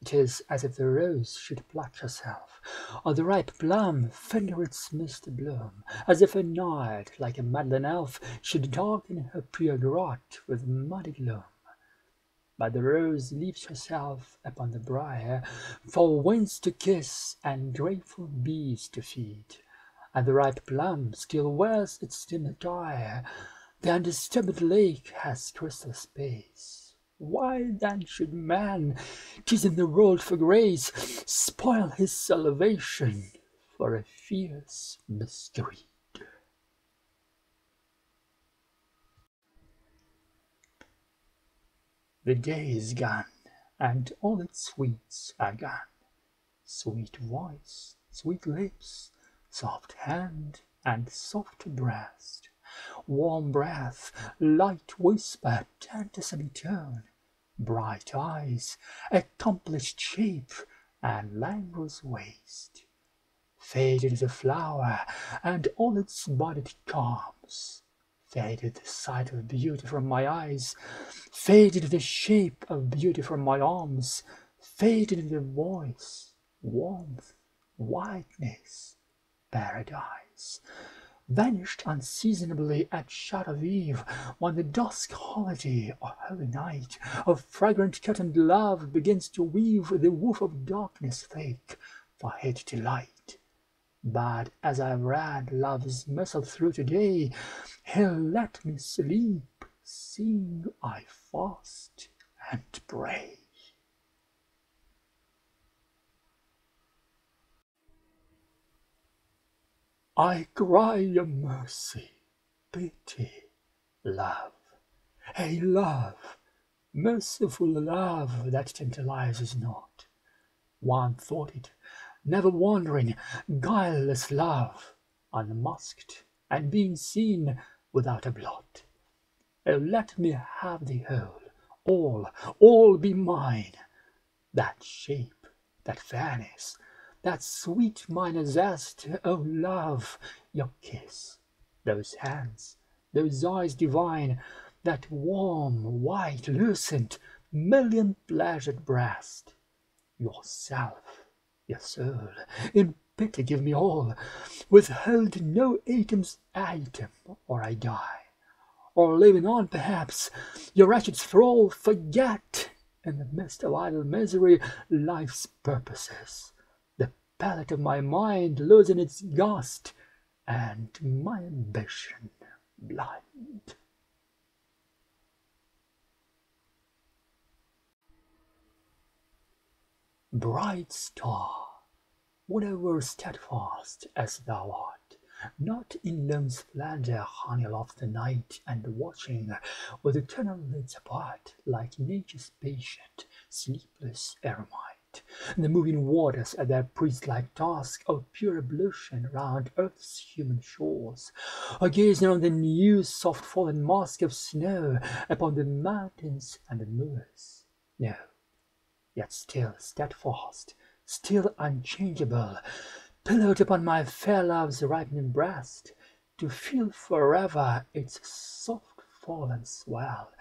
It is as if the rose should pluck herself, or the ripe plum finger its misty bloom, as if a night, like a maudlin elf, should darken her pure grot with muddy gloom. But the rose leaves herself upon the briar, for winds to kiss and grateful bees to feed, and the ripe plum still wears its dim attire. The undisturbed lake has crystal space. Why then should man, teasing the world for grace, spoil his salvation for a fierce miscreant? The day is gone, and all its sweets are gone. Sweet voice, sweet lips, soft hand, and soft breast, warm breath, light whisper, tender semitone, bright eyes, accomplished shape, and languorous waist. Faded the flower, and all its budded charms. Faded the sight of beauty from my eyes, faded the shape of beauty from my arms, faded the voice, warmth, whiteness, paradise, vanished unseasonably at shut of eve, when the dusk holiday or holy night of fragrant curtained love begins to weave the woof of darkness thick for hid delight. But as I read love's missal through today, he'll let me sleep, seeing I fast and pray. I cry your mercy, pity, love, a love, merciful love that tantalizes not, one-thoughted, never wandering, guileless love, unmasked, and being seen without a blot. Oh, let me have the whole, all be mine. That shape, that fairness, that sweet minor zest, oh love, your kiss, those hands, those eyes divine, that warm, white, lucent, million-pleasured breast, yourself, your soul, in pity give me all, withhold no atom's atom, or I die, or living on perhaps, your wretched thrall forget, in the midst of idle misery, life's purposes, the pallet of my mind losing its gust, and my ambition blind. Bright star, would I were steadfast as thou art, not in lone splendor honey aloft the night, and watching with eternal lids apart, like nature's patient, sleepless eremite, the moving waters at their priest-like task of pure ablution round earth's human shores, or gazing on the new soft-fallen mask of snow upon the mountains and the moors. No, yet still steadfast, still unchangeable, pillowed upon my fair love's ripening breast, to feel forever its soft fallen swell,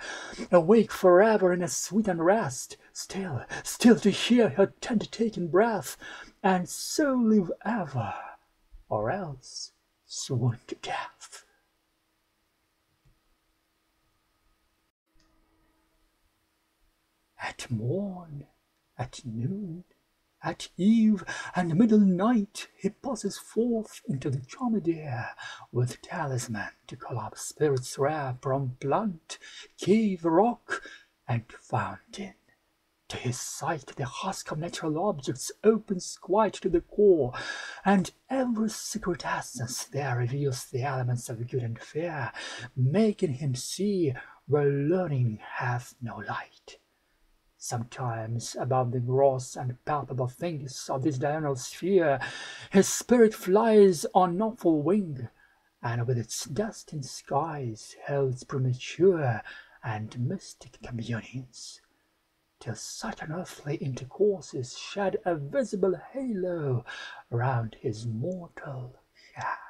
awake forever in a sweet unrest, still to hear her tender-taken breath, and so live ever, or else swoon to death. At morn, at noon, at eve and middle night, he passes forth into the charmed air, with talisman to call up spirits rare from plant, cave, rock, and fountain. To his sight the husk of natural objects opens quite to the core, and every secret essence there reveals the elements of good and fair, making him see where learning hath no light. Sometimes above the gross and palpable things of this diurnal sphere his spirit flies on awful wing, and with its destined skies holds premature and mystic communings, till such unearthly intercourses shed a visible halo round his mortal share.